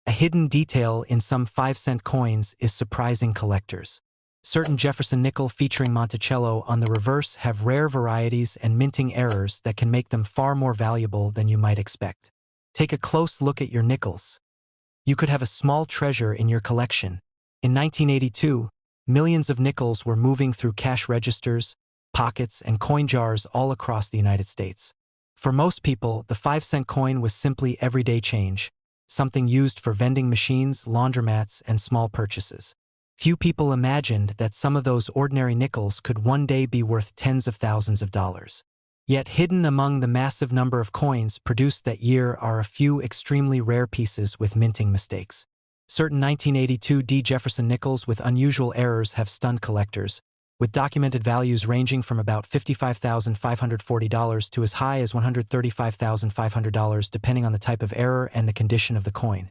A hidden detail in some 5-cent coins is surprising collectors. Certain Jefferson nickel featuring Monticello on the reverse have rare varieties and minting errors that can make them far more valuable than you might expect. Take a close look at your nickels. You could have a small treasure in your collection. In 1982, millions of nickels were moving through cash registers, pockets, and coin jars all across the United States. For most people, the 5-cent coin was simply everyday change, something used for vending machines, laundromats, and small purchases. Few people imagined that some of those ordinary nickels could one day be worth tens of thousands of dollars. Yet hidden among the massive number of coins produced that year are a few extremely rare pieces with minting mistakes. Certain 1982 D. Jefferson nickels with unusual errors have stunned collectors, with documented values ranging from about $55,540 to as high as $135,500 depending on the type of error and the condition of the coin.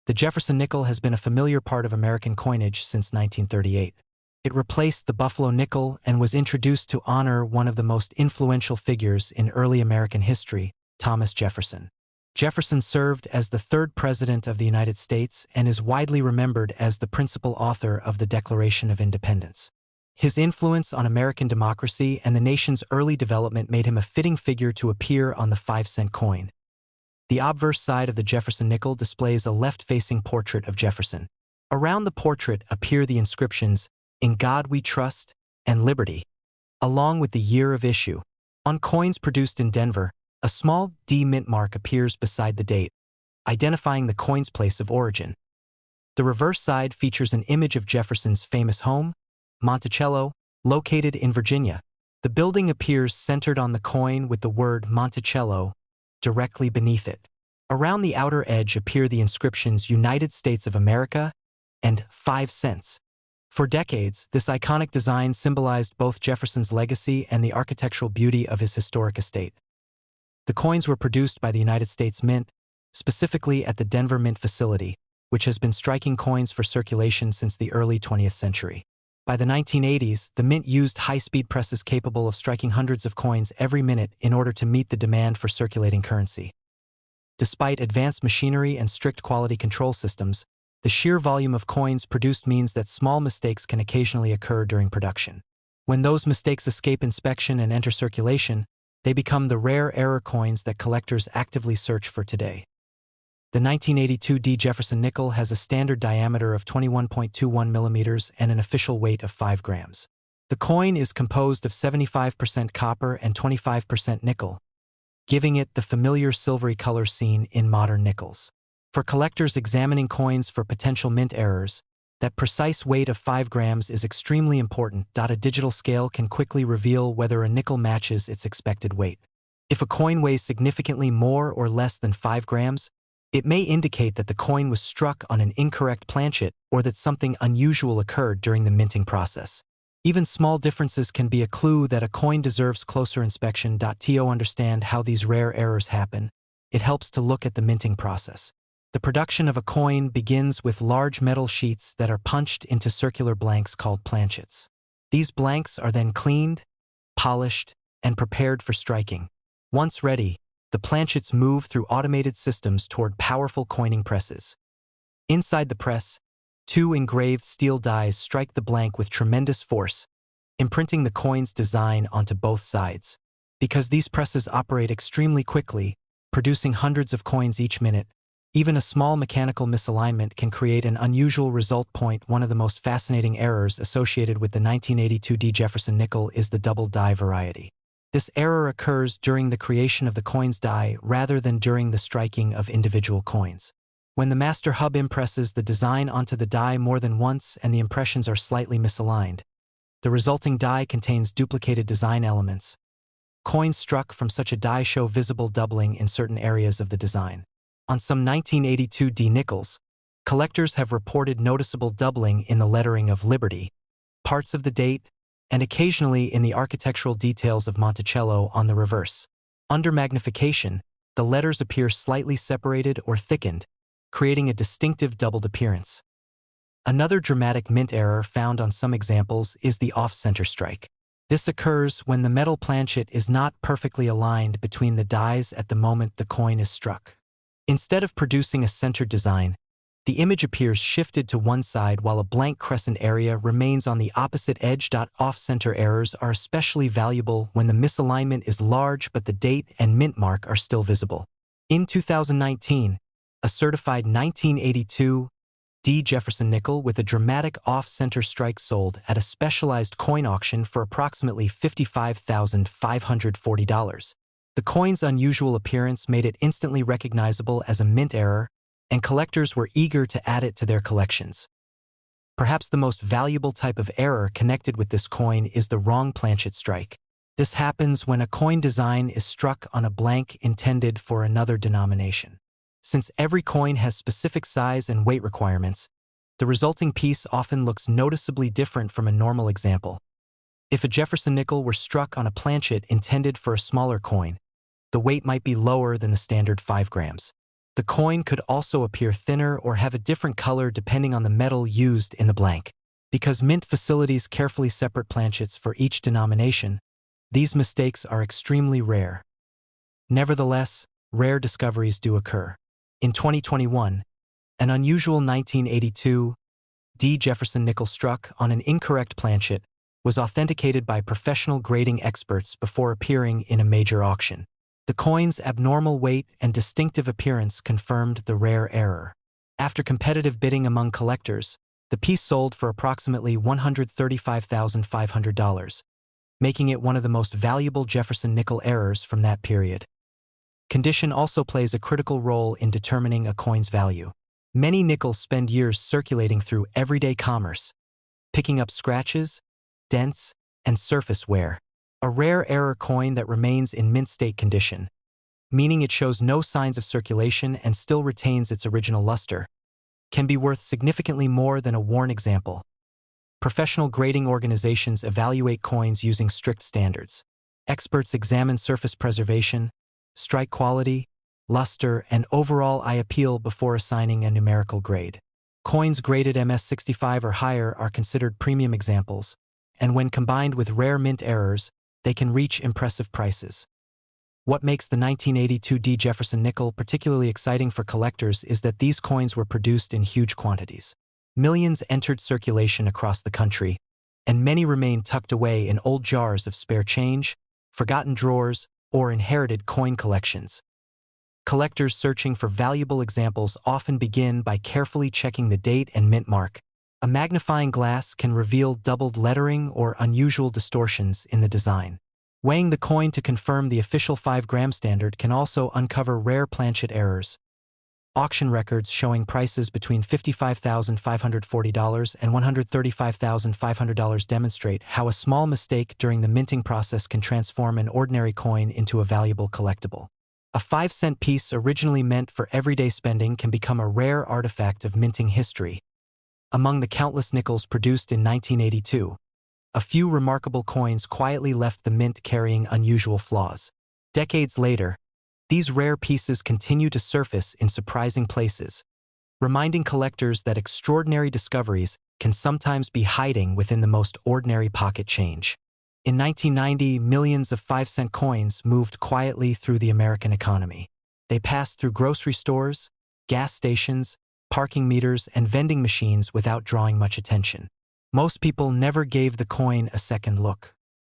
The Jefferson nickel has been a familiar part of American coinage since 1938. It replaced the Buffalo nickel and was introduced to honor one of the most influential figures in early American history, Thomas Jefferson. Jefferson served as the third president of the United States and is widely remembered as the principal author of the Declaration of Independence. His influence on American democracy and the nation's early development made him a fitting figure to appear on the 5-cent coin. The obverse side of the Jefferson nickel displays a left-facing portrait of Jefferson. Around the portrait appear the inscriptions, "In God We Trust" and "Liberty," along with the year of issue. On coins produced in Denver, a small D mint mark appears beside the date, identifying the coin's place of origin. The reverse side features an image of Jefferson's famous home, Monticello, located in Virginia. The building appears centered on the coin with the word Monticello directly beneath it. Around the outer edge appear the inscriptions United States of America and 5 cents. For decades, this iconic design symbolized both Jefferson's legacy and the architectural beauty of his historic estate. The coins were produced by the United States Mint, specifically at the Denver Mint facility, which has been striking coins for circulation since the early 20th century. By the 1980s, the Mint used high-speed presses capable of striking hundreds of coins every minute in order to meet the demand for circulating currency. Despite advanced machinery and strict quality control systems, the sheer volume of coins produced means that small mistakes can occasionally occur during production. When those mistakes escape inspection and enter circulation, they become the rare error coins that collectors actively search for today. The 1982 D. Jefferson nickel has a standard diameter of 21.21 millimeters and an official weight of 5 grams. The coin is composed of 75% copper and 25% nickel, giving it the familiar silvery color seen in modern nickels. For collectors examining coins for potential mint errors, that precise weight of 5 grams is extremely important. A digital scale can quickly reveal whether a nickel matches its expected weight. If a coin weighs significantly more or less than 5 grams, it may indicate that the coin was struck on an incorrect planchet or that something unusual occurred during the minting process. Even small differences can be a clue that a coin deserves closer inspection. To understand how these rare errors happen, it helps to look at the minting process. The production of a coin begins with large metal sheets that are punched into circular blanks called planchets. These blanks are then cleaned, polished, and prepared for striking. Once ready, the planchets move through automated systems toward powerful coining presses. Inside the press, 2 engraved steel dies strike the blank with tremendous force, imprinting the coin's design onto both sides. Because these presses operate extremely quickly, producing hundreds of coins each minute, even a small mechanical misalignment can create an unusual result point. One of the most fascinating errors associated with the 1982 D. Jefferson nickel is the double die variety. This error occurs during the creation of the coin's die rather than during the striking of individual coins. When the master hub impresses the design onto the die more than once and the impressions are slightly misaligned, the resulting die contains duplicated design elements. Coins struck from such a die show visible doubling in certain areas of the design. On some 1982 D nickels, collectors have reported noticeable doubling in the lettering of Liberty, parts of the date, and occasionally in the architectural details of Monticello on the reverse. Under magnification, the letters appear slightly separated or thickened, creating a distinctive doubled appearance. Another dramatic mint error found on some examples is the off-center strike. This occurs when the metal planchet is not perfectly aligned between the dies at the moment the coin is struck. Instead of producing a centered design, The image appears shifted to one side while a blank crescent area remains on the opposite edge. Off-center errors are especially valuable when the misalignment is large but the date and mint mark are still visible. In 2019, a certified 1982 D. Jefferson nickel with a dramatic off-center strike sold at a specialized coin auction for approximately $55,540. The coin's unusual appearance made it instantly recognizable as a mint error, and collectors were eager to add it to their collections. Perhaps the most valuable type of error connected with this coin is the wrong planchet strike. This happens when a coin design is struck on a blank intended for another denomination. Since every coin has specific size and weight requirements, the resulting piece often looks noticeably different from a normal example. If a Jefferson nickel were struck on a planchet intended for a smaller coin, the weight might be lower than the standard 5 grams. The coin could also appear thinner or have a different color depending on the metal used in the blank. Because mint facilities carefully separate planchets for each denomination, these mistakes are extremely rare. Nevertheless, rare discoveries do occur. In 2021, an unusual 1982 D. Jefferson nickel struck on an incorrect planchet was authenticated by professional grading experts before appearing in a major auction. The coin's abnormal weight and distinctive appearance confirmed the rare error. After competitive bidding among collectors, the piece sold for approximately $135,500, making it one of the most valuable Jefferson nickel errors from that period. Condition also plays a critical role in determining a coin's value. Many nickels spend years circulating through everyday commerce, picking up scratches, dents, and surface wear. A rare error coin that remains in mint state condition, meaning it shows no signs of circulation and still retains its original luster, can be worth significantly more than a worn example. Professional grading organizations evaluate coins using strict standards. Experts examine surface preservation, strike quality, luster, and overall eye appeal before assigning a numerical grade. Coins graded MS65 or higher are considered premium examples, and when combined with rare mint errors, they can reach impressive prices. What makes the 1982 D. Jefferson nickel particularly exciting for collectors is that these coins were produced in huge quantities. Millions entered circulation across the country, and many remain tucked away in old jars of spare change, forgotten drawers, or inherited coin collections. Collectors searching for valuable examples often begin by carefully checking the date and mint mark. A magnifying glass can reveal doubled lettering or unusual distortions in the design. Weighing the coin to confirm the official 5-gram standard can also uncover rare planchet errors. Auction records showing prices between $55,540 and $135,500 demonstrate how a small mistake during the minting process can transform an ordinary coin into a valuable collectible. A 5-cent piece originally meant for everyday spending can become a rare artifact of minting history. Among the countless nickels produced in 1982, a few remarkable coins quietly left the mint carrying unusual flaws. Decades later, these rare pieces continue to surface in surprising places, reminding collectors that extraordinary discoveries can sometimes be hiding within the most ordinary pocket change. In 1990, millions of 5-cent coins moved quietly through the American economy. They passed through grocery stores, gas stations, parking meters, and vending machines without drawing much attention. Most people never gave the coin a second look.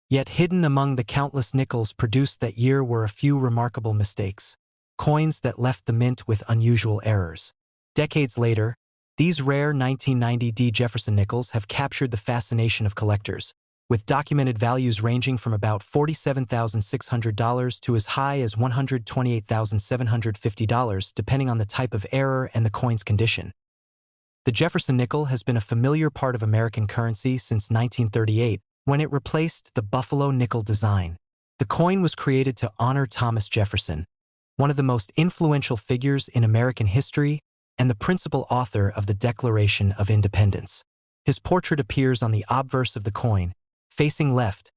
Yet hidden among the countless nickels produced that year were a few remarkable mistakes, coins that left the mint with unusual errors. Decades later, these rare 1990 D. Jefferson nickels have captured the fascination of collectors, with documented values ranging from about $47,600 to as high as $128,750 depending on the type of error and the coin's condition. The Jefferson nickel has been a familiar part of American currency since 1938, when it replaced the Buffalo nickel design. The coin was created to honor Thomas Jefferson, one of the most influential figures in American history and the principal author of the Declaration of Independence. His portrait appears on the obverse of the coin, facing left,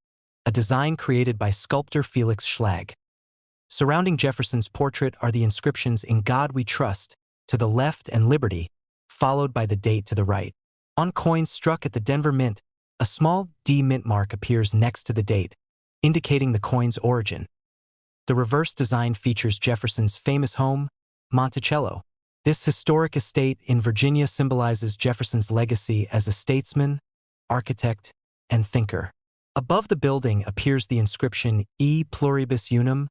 a design created by sculptor Felix Schlag. Surrounding Jefferson's portrait are the inscriptions "In God We Trust" to the left and "Liberty," followed by the date to the right. On coins struck at the Denver Mint, a small D mint mark appears next to the date, indicating the coin's origin. The reverse design features Jefferson's famous home, Monticello, This historic estate in Virginia symbolizes Jefferson's legacy as a statesman, architect, and thinker. Above the building appears the inscription E Pluribus Unum,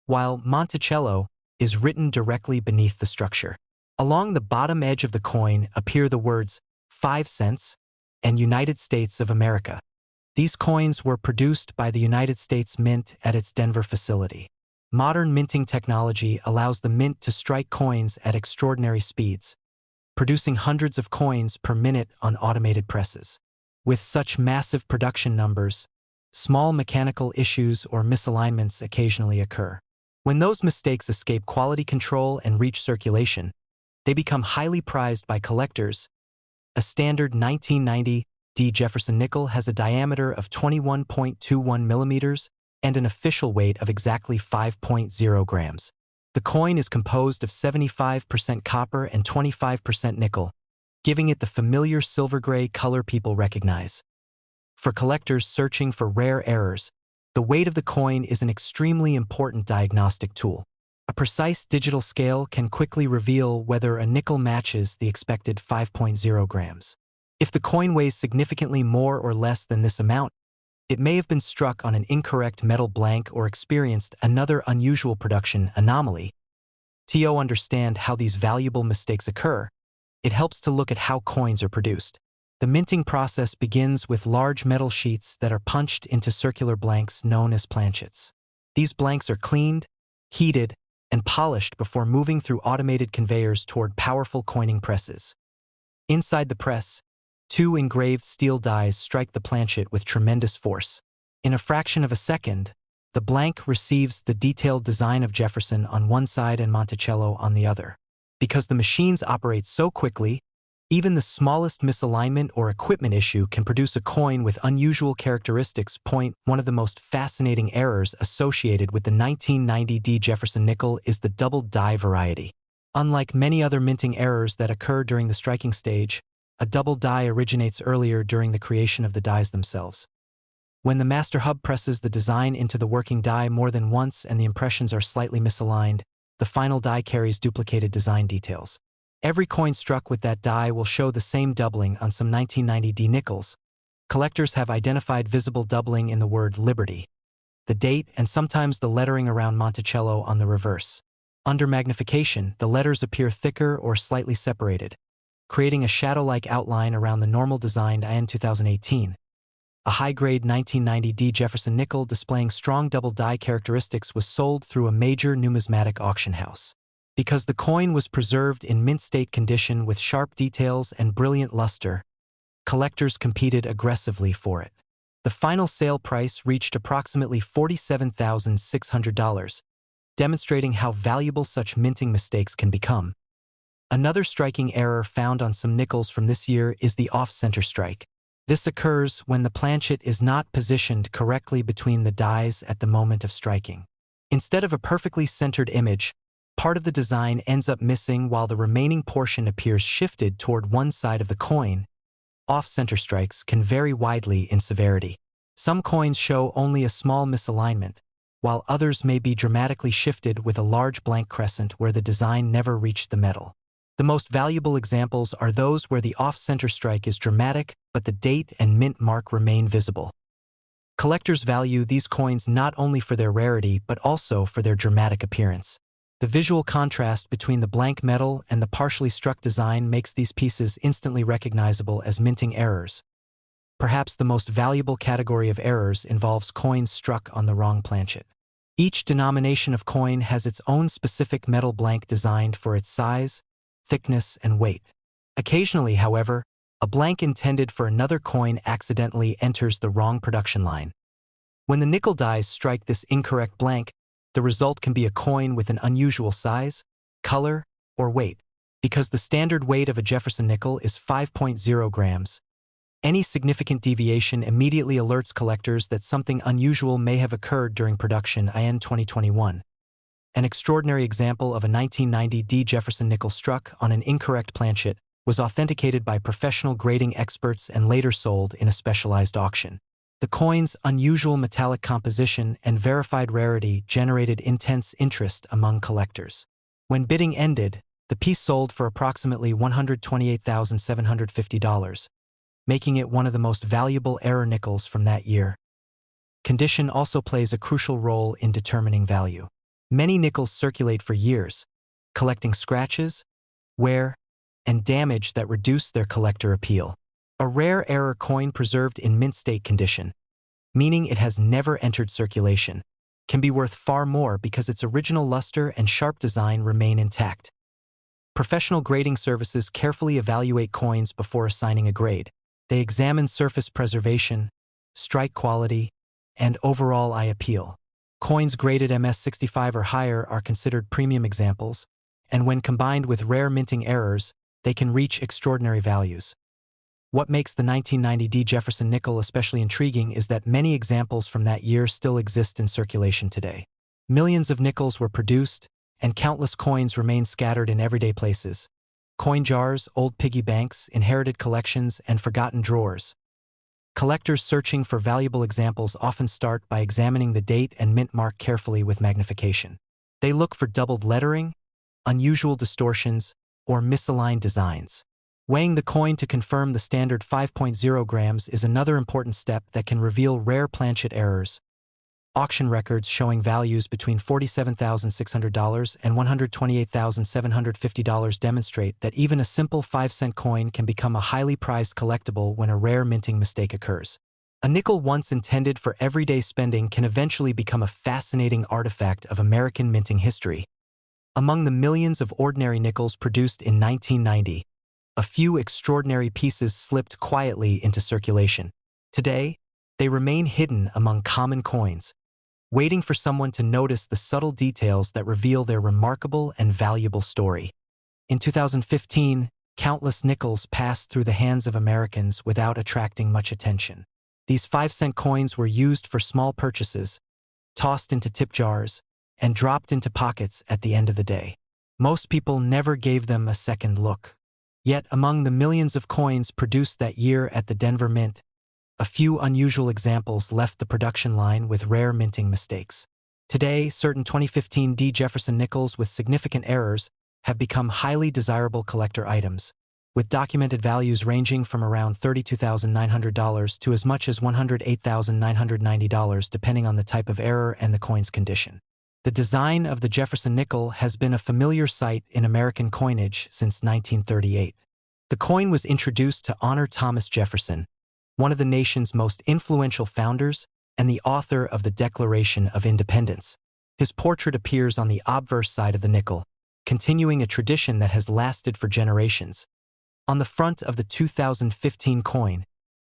while Monticello is written directly beneath the structure. Along the bottom edge of the coin appear the words 5 cents and United States of America. These coins were produced by the United States Mint at its Denver facility. Modern minting technology allows the mint to strike coins at extraordinary speeds, producing hundreds of coins per minute on automated presses. With such massive production numbers, small mechanical issues or misalignments occasionally occur. When those mistakes escape quality control and reach circulation, they become highly prized by collectors. A standard 1990 D Jefferson nickel has a diameter of 21.21 millimeters and an official weight of exactly 5.0 grams. The coin is composed of 75% copper and 25% nickel, giving it the familiar silver-gray color people recognize. For collectors searching for rare errors, the weight of the coin is an extremely important diagnostic tool. A precise digital scale can quickly reveal whether a nickel matches the expected 5.0 grams. If the coin weighs significantly more or less than this amount, it may have been struck on an incorrect metal blank or experienced another unusual production anomaly. To understand how these valuable mistakes occur, it helps to look at how coins are produced. The minting process begins with large metal sheets that are punched into circular blanks known as planchets. These blanks are cleaned, heated, and polished before moving through automated conveyors toward powerful coining presses. Inside the press, 2 engraved steel dies strike the planchet with tremendous force. In a fraction of a second, the blank receives the detailed design of Jefferson on one side and Monticello on the other. Because the machines operate so quickly, even the smallest misalignment or equipment issue can produce a coin with unusual characteristics. One of the most fascinating errors associated with the 1990 D Jefferson nickel is the double die variety. Unlike many other minting errors that occur during the striking stage, a double die originates earlier during the creation of the dies themselves. When the master hub presses the design into the working die more than once and the impressions are slightly misaligned, the final die carries duplicated design details. Every coin struck with that die will show the same doubling on some 1990 D nickels. Collectors have identified visible doubling in the word Liberty, the date, and sometimes the lettering around Monticello on the reverse. Under magnification, the letters appear thicker or slightly separated, creating a shadow-like outline around the normal design. In 2018, a high-grade 1990 D Jefferson nickel displaying strong double die characteristics was sold through a major numismatic auction house. Because the coin was preserved in mint-state condition with sharp details and brilliant luster, collectors competed aggressively for it. The final sale price reached approximately $47,600, demonstrating how valuable such minting mistakes can become. Another striking error found on some nickels from this year is the off-center strike. This occurs when the planchet is not positioned correctly between the dies at the moment of striking. Instead of a perfectly centered image, part of the design ends up missing while the remaining portion appears shifted toward one side of the coin. Off-center strikes can vary widely in severity. Some coins show only a small misalignment, while others may be dramatically shifted with a large blank crescent where the design never reached the metal. The most valuable examples are those where the off-center strike is dramatic, but the date and mint mark remain visible. Collectors value these coins not only for their rarity but also for their dramatic appearance. The visual contrast between the blank metal and the partially struck design makes these pieces instantly recognizable as minting errors. Perhaps the most valuable category of errors involves coins struck on the wrong planchet. Each denomination of coin has its own specific metal blank designed for its size, thickness, and weight. Occasionally, however, a blank intended for another coin accidentally enters the wrong production line. When the nickel dies strike this incorrect blank, the result can be a coin with an unusual size, color, or weight. Because the standard weight of a Jefferson nickel is 5.0 grams, any significant deviation immediately alerts collectors that something unusual may have occurred during production. In 2021, an extraordinary example of a 1990 D Jefferson nickel struck on an incorrect planchet was authenticated by professional grading experts and later sold in a specialized auction. The coin's unusual metallic composition and verified rarity generated intense interest among collectors. When bidding ended, The piece sold for approximately $128,750, making it one of the most valuable error nickels from that year. Condition also plays a crucial role in determining value. Many nickels circulate for years, collecting scratches, wear, and damage that reduce their collector appeal. A rare error coin preserved in mint state condition, meaning it has never entered circulation, can be worth far more because its original luster and sharp design remain intact. Professional grading services carefully evaluate coins before assigning a grade. They examine surface preservation, strike quality, and overall eye appeal. Coins graded MS65 or higher are considered premium examples, and when combined with rare minting errors, they can reach extraordinary values. What makes the 1990 Jefferson nickel especially intriguing is that many examples from that year still exist in circulation today. Millions of nickels were produced, and countless coins remain scattered in everyday places. Coin jars, old piggy banks, inherited collections, and forgotten drawers. Collectors searching for valuable examples often start by examining the date and mint mark carefully with magnification. They look for doubled lettering, unusual distortions, or misaligned designs. Weighing the coin to confirm the standard 5.0 grams is another important step that can reveal rare planchet errors. Auction records showing values between $47,600 and $128,750 demonstrate that even a simple 5-cent coin can become a highly prized collectible when a rare minting mistake occurs. A nickel once intended for everyday spending can eventually become a fascinating artifact of American minting history. Among the millions of ordinary nickels produced in 1990, a few extraordinary pieces slipped quietly into circulation. Today, they remain hidden among common coins, waiting for someone to notice the subtle details that reveal their remarkable and valuable story. In 2015, countless nickels passed through the hands of Americans without attracting much attention. These 5-cent coins were used for small purchases, tossed into tip jars, and dropped into pockets at the end of the day. Most people never gave them a second look. Yet, among the millions of coins produced that year at the Denver Mint, a few unusual examples left the production line with rare minting mistakes. Today, certain 2015 Jefferson nickels with significant errors have become highly desirable collector items, with documented values ranging from around $32,900 to as much as $108,990 depending on the type of error and the coin's condition. The design of the Jefferson nickel has been a familiar sight in American coinage since 1938. The coin was introduced to honor Thomas Jefferson, one of the nation's most influential founders and the author of the Declaration of Independence. His portrait appears on the obverse side of the nickel, continuing a tradition that has lasted for generations. On the front of the 2015 coin,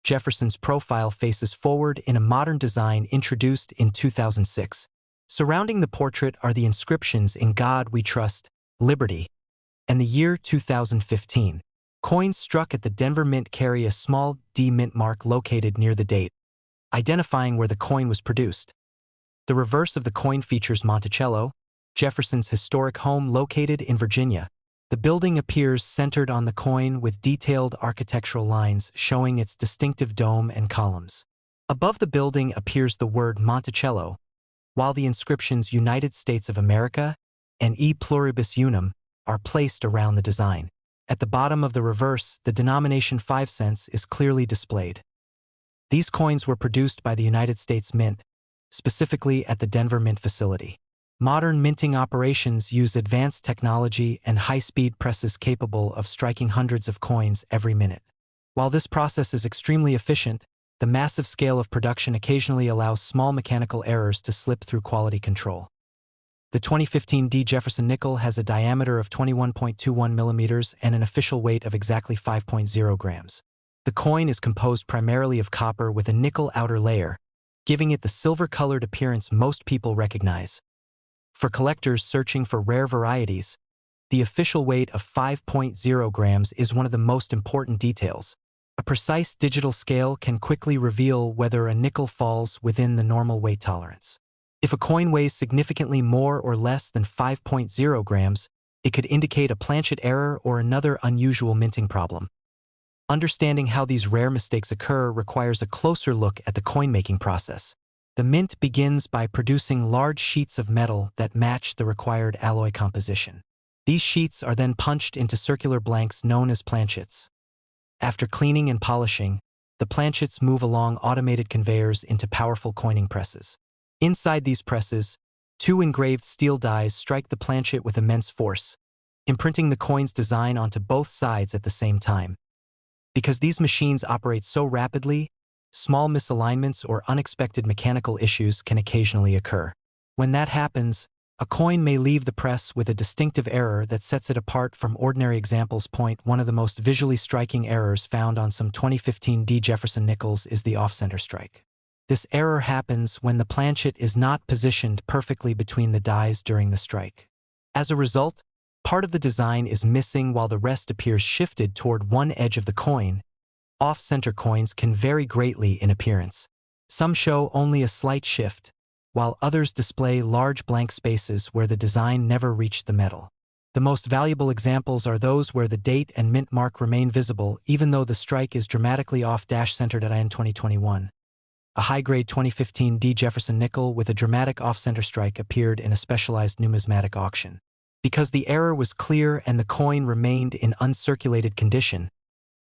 Jefferson's profile faces forward in a modern design introduced in 2006. Surrounding the portrait are the inscriptions "In God We Trust," "Liberty," and the year 2015. Coins struck at the Denver Mint carry a small D mint mark located near the date, identifying where the coin was produced. The reverse of the coin features Monticello, Jefferson's historic home located in Virginia. The building appears centered on the coin with detailed architectural lines showing its distinctive dome and columns. Above the building appears the word Monticello, while the inscriptions "United States of America" and "E Pluribus Unum" are placed around the design. At the bottom of the reverse, the denomination 5 cents is clearly displayed. These coins were produced by the United States Mint, specifically at the Denver Mint facility. Modern minting operations use advanced technology and high-speed presses capable of striking hundreds of coins every minute. While this process is extremely efficient, the massive scale of production occasionally allows small mechanical errors to slip through quality control. The 2015 Jefferson nickel has a diameter of 21.21 millimeters and an official weight of exactly 5.0 grams. The coin is composed primarily of copper with a nickel outer layer, giving it the silver-colored appearance most people recognize. For collectors searching for rare varieties, the official weight of 5.0 grams is one of the most important details. A precise digital scale can quickly reveal whether a nickel falls within the normal weight tolerance. If a coin weighs significantly more or less than 5.0 grams, it could indicate a planchet error or another unusual minting problem. Understanding how these rare mistakes occur requires a closer look at the coin-making process. The mint begins by producing large sheets of metal that match the required alloy composition. These sheets are then punched into circular blanks known as planchets. After cleaning and polishing, the planchets move along automated conveyors into powerful coining presses. Inside these presses, two engraved steel dies strike the planchet with immense force, imprinting the coin's design onto both sides at the same time. Because these machines operate so rapidly, small misalignments or unexpected mechanical issues can occasionally occur. When that happens, a coin may leave the press with a distinctive error that sets it apart from ordinary examples. One of the most visually striking errors found on some 2015 Jefferson Nickels is the off-center strike. This error happens when the planchet is not positioned perfectly between the dies during the strike. As a result, part of the design is missing while the rest appears shifted toward one edge of the coin. Off-center coins can vary greatly in appearance. Some show only a slight shift, while others display large blank spaces where the design never reached the metal. The most valuable examples are those where the date and mint mark remain visible even though the strike is dramatically off. Centered at in 2021. A high-grade 2015 Jefferson nickel with a dramatic off-center strike appeared in a specialized numismatic auction. Because the error was clear and the coin remained in uncirculated condition,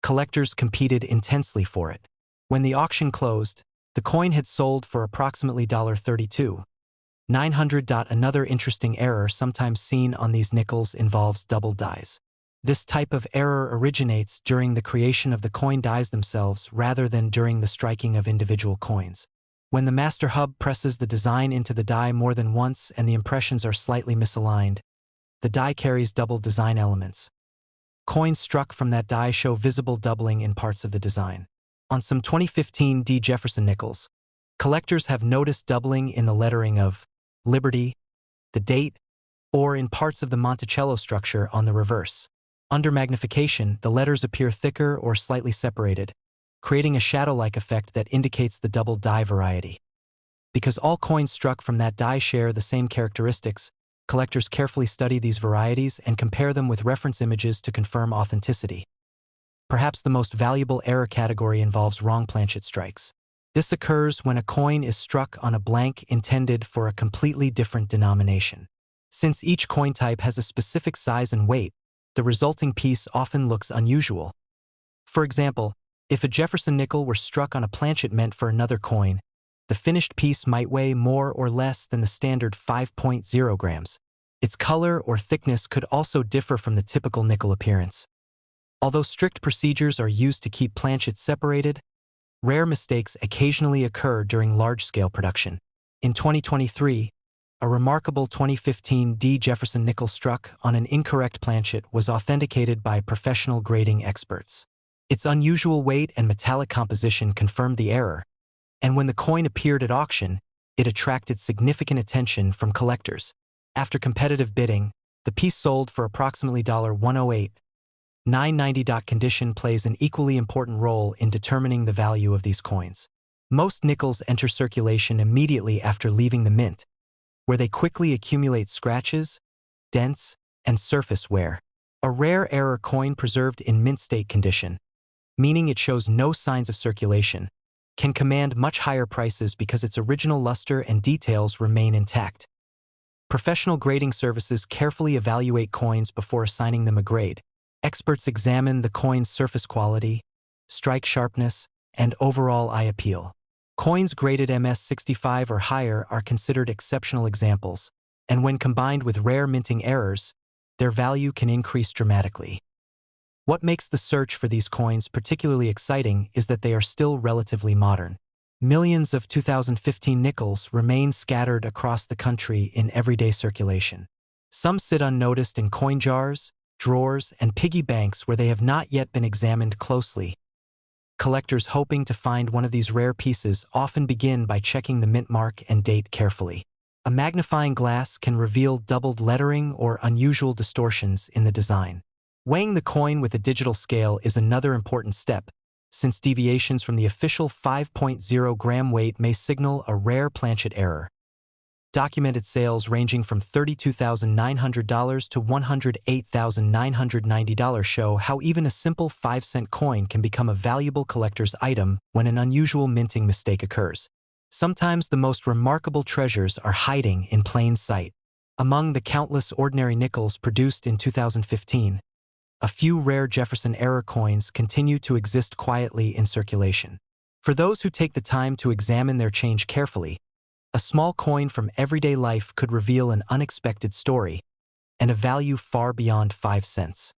collectors competed intensely for it. When the auction closed, the coin had sold for approximately $32,900. Another interesting error sometimes seen on these nickels involves double dies. This type of error originates during the creation of the coin dies themselves rather than during the striking of individual coins. When the master hub presses the design into the die more than once and the impressions are slightly misaligned, the die carries double design elements. Coins struck from that die show visible doubling in parts of the design. On some 2015 Jefferson Nickels, collectors have noticed doubling in the lettering of Liberty, the date, or in parts of the Monticello structure on the reverse. Under magnification, the letters appear thicker or slightly separated, creating a shadow-like effect that indicates the double die variety. Because all coins struck from that die share the same characteristics, collectors carefully study these varieties and compare them with reference images to confirm authenticity. Perhaps the most valuable error category involves wrong planchet strikes. This occurs when a coin is struck on a blank intended for a completely different denomination. Since each coin type has a specific size and weight, the resulting piece often looks unusual. For example, if a Jefferson nickel were struck on a planchet meant for another coin, the finished piece might weigh more or less than the standard 5.0 grams. Its color or thickness could also differ from the typical nickel appearance. Although strict procedures are used to keep planchets separated, rare mistakes occasionally occur during large-scale production. In 2023, a remarkable 2015 Jefferson nickel struck on an incorrect planchet was authenticated by professional grading experts. Its unusual weight and metallic composition confirmed the error, and when the coin appeared at auction, it attracted significant attention from collectors. After competitive bidding, the piece sold for approximately $108,990. Condition plays an equally important role in determining the value of these coins. Most nickels enter circulation immediately after leaving the mint, where they quickly accumulate scratches, dents, and surface wear. A rare error coin preserved in mint state condition, meaning it shows no signs of circulation, can command much higher prices because its original luster and details remain intact. Professional grading services carefully evaluate coins before assigning them a grade. Experts examine the coin's surface quality, strike sharpness, and overall eye appeal. Coins graded MS65 or higher are considered exceptional examples, and when combined with rare minting errors, their value can increase dramatically. What makes the search for these coins particularly exciting is that they are still relatively modern. Millions of 2015 nickels remain scattered across the country in everyday circulation. Some sit unnoticed in coin jars, drawers, and piggy banks where they have not yet been examined closely. Collectors hoping to find one of these rare pieces often begin by checking the mint mark and date carefully. A magnifying glass can reveal doubled lettering or unusual distortions in the design. Weighing the coin with a digital scale is another important step, since deviations from the official 5.0 gram weight may signal a rare planchet error. Documented sales ranging from $32,900 to $108,990 show how even a simple 5-cent coin can become a valuable collector's item when an unusual minting mistake occurs. Sometimes the most remarkable treasures are hiding in plain sight. Among the countless ordinary nickels produced in 2015, a few rare Jefferson Error coins continue to exist quietly in circulation. For those who take the time to examine their change carefully, a small coin from everyday life could reveal an unexpected story and a value far beyond 5 cents.